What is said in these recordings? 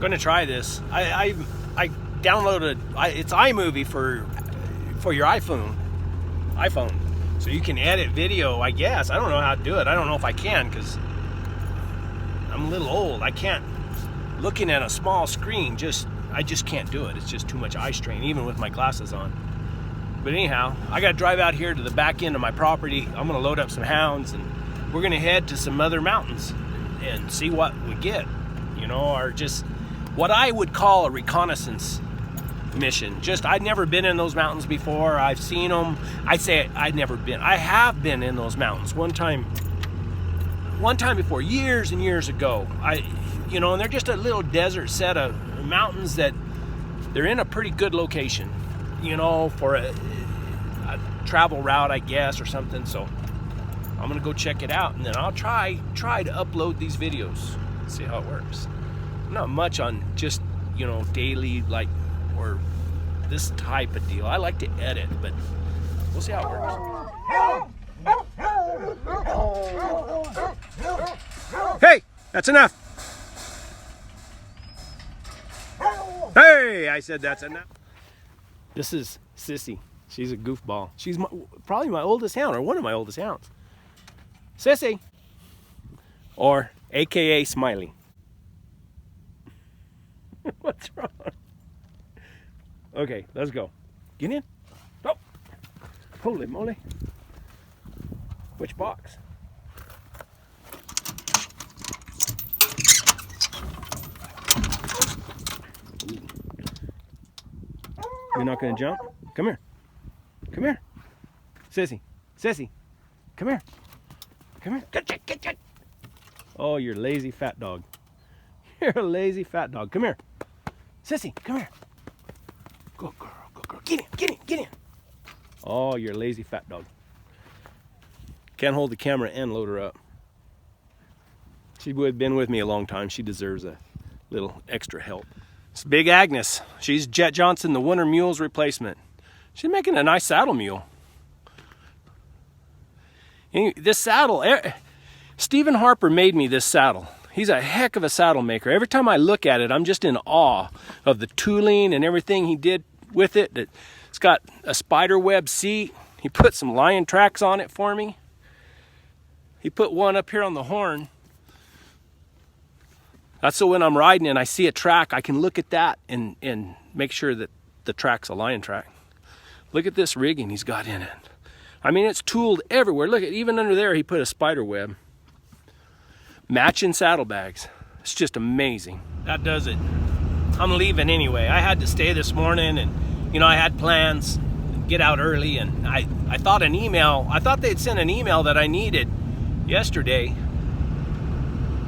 gonna try this. I downloaded it's iMovie for your iPhone, so you can edit video. I guess I don't know how to do it. I don't know if I can because I'm a little old. I can't. Looking at a small screen, I just can't do it. It's just too much eye strain, even with my glasses on. But anyhow, I got to drive out here to the back end of my property. I'm gonna load up some hounds, and we're gonna head to some other mountains and see what we get. You know, or just what I would call a reconnaissance mission. I'd never been in those mountains before. I've seen them. I say I'd never been. I have been in those mountains one time before, years and years ago. And they're just a little desert set of mountains that they're in a pretty good location, for a travel route, I guess, or something. So I'm gonna go check it out, and then I'll try to upload these videos, see how it works. Not much on just daily, like, or this type of deal. I like to edit, but we'll see how it works. Hey, that's enough. Hey, I said that's enough. This is Sissy. She's a goofball. She's probably my oldest hound, or one of my oldest hounds. Sissy, or AKA Smiley. What's wrong? Okay, let's go. Get in. Oh, holy moly. Which box? You're not gonna jump? Come here. Come here. Sissy. Sissy. Come here. Come here. Get. Oh, you're a lazy fat dog. You're a lazy fat dog. Come here. Sissy, come here. Good girl, good girl. Get in. Oh, you're a lazy fat dog. Can't hold the camera and load her up. She's been with me a long time. She deserves a little extra help. It's Big Agnes. She's Jet Johnson, the Winter Mule's replacement. She's making a nice saddle mule. This saddle, Stephen Harper made me this saddle. He's a heck of a saddle maker. Every time I look at it, I'm just in awe of the tooling and everything he did with it. It's got a spider web seat. He put some lion tracks on it for me. He put one up here on the horn. That's so when I'm riding and I see a track, I can look at that and make sure that the track's a lion track. Look at this rigging he's got in it. I mean, it's tooled everywhere. Look at, even under there, he put a spider web. Matching saddlebags. It's just amazing. That does it. I'm leaving anyway. I had to stay this morning, and I had plans to get out early, and I thought they'd sent an email that I needed yesterday.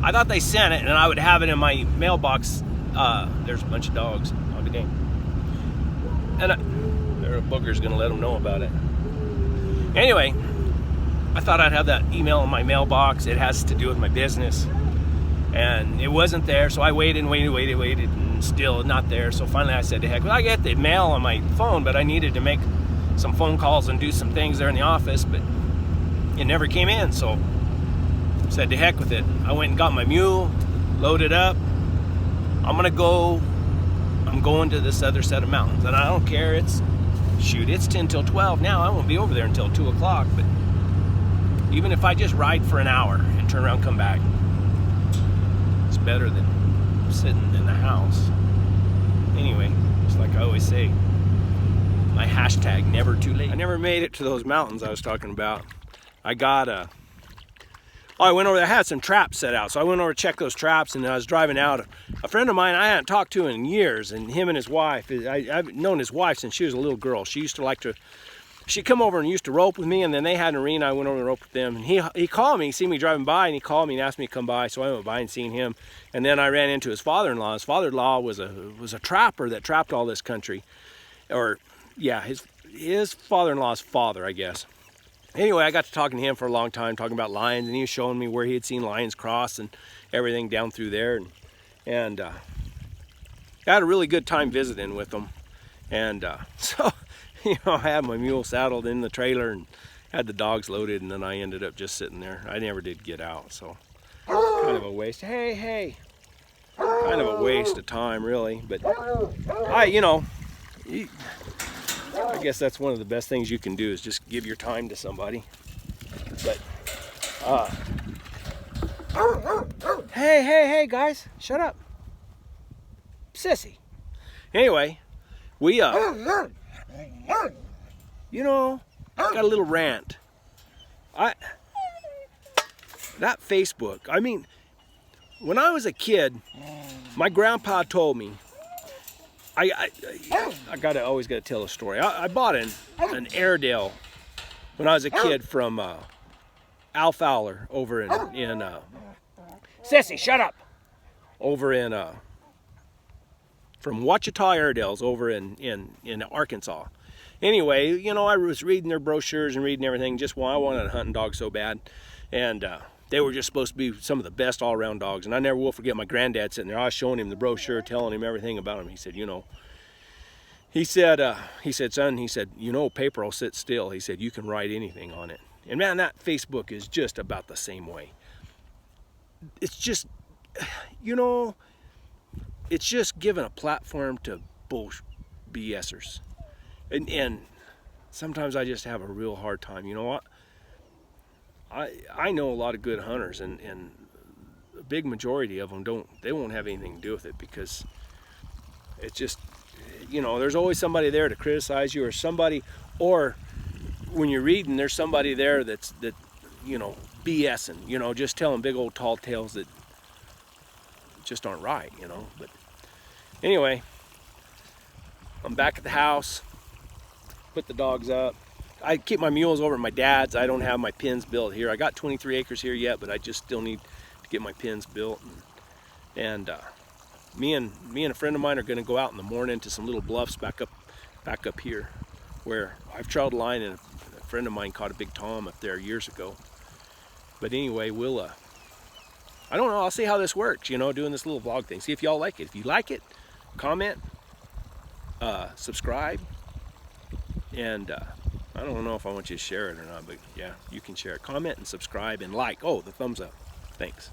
I thought they sent it and I would have it in my mailbox. There's a bunch of dogs. I'll be dang. And there a booger's gonna let them know about it. Anyway, I thought I'd have that email in my mailbox. It has to do with my business. And it wasn't there, so I waited, and still not there. So finally I said to heck, well, I get the mail on my phone, but I needed to make some phone calls and do some things there in the office, but it never came in, so I said to heck with it. I went and got my mule, loaded up. I'm going to this other set of mountains, and I don't care, it's 10 till 12 now. I won't be over there until 2 o'clock, but even if I just ride for an hour and turn around and come back, it's better than sitting in the house. Anyway, just like I always say, my hashtag, never too late. I never made it to those mountains I was talking about. I went over there, I had some traps set out, so I went over to check those traps, and I was driving out. A friend of mine I hadn't talked to in years, and him and his wife, I've known his wife since she was a little girl. She used to she'd come over and used to rope with me, and then they had an arena. I went over and roped with them, and he called me, he seen me driving by, and he called me and asked me to come by, so I went by and seen him. And then I ran into his father-in-law. His father-in-law was a trapper that trapped all this country. Or, yeah, his father-in-law's father, I guess. Anyway, I got to talking to him for a long time, talking about lions, and he was showing me where he had seen lions cross and everything down through there. And I had a really good time visiting with him. And so, I had my mule saddled in the trailer and had the dogs loaded, and then I ended up just sitting there. I never did get out, so kind of a waste. Hey, kind of a waste of time, really. But I guess that's one of the best things you can do is just give your time to somebody. But hey, guys, shut up, sissy. Anyway, we got a little rant. That Facebook, I mean, when I was a kid, my grandpa told me, I always gotta tell a story. I bought an Airedale when I was a kid from Al Fowler over in Sissy, shut up! Over in from Wichita Airedales over in Arkansas. Anyway, I was reading their brochures and reading everything. Just I wanted a hunting dog so bad, and they were just supposed to be some of the best all-around dogs. And I never will forget my granddad sitting there. I was showing him the brochure, telling him everything about him. He said, he said, son, he said, paper will sit still. He said, you can write anything on it. And man, that Facebook is just about the same way. It's just, it's just giving a platform to BSers. And sometimes I just have a real hard time. You know what? I know a lot of good hunters, and a big majority of them won't have anything to do with it, because it's just, there's always somebody there to criticize you, or when you're reading, there's somebody there that BSing, just telling big old tall tales that just aren't right, But anyway, I'm back at the house, put the dogs up. I keep my mules over at my dad's. I don't have my pens built here. I got 23 acres here yet, but I just still need to get my pens built. And me and a friend of mine are going to go out in the morning to some little bluffs back up here, where I've trailed a line, and a friend of mine caught a big tom up there years ago. But anyway, I don't know. I'll see how this works. Doing this little vlog thing. See if y'all like it. If you like it, comment, subscribe, and I don't know if I want you to share it or not, but yeah, you can share it. Comment and subscribe and like. Oh, the thumbs up. Thanks.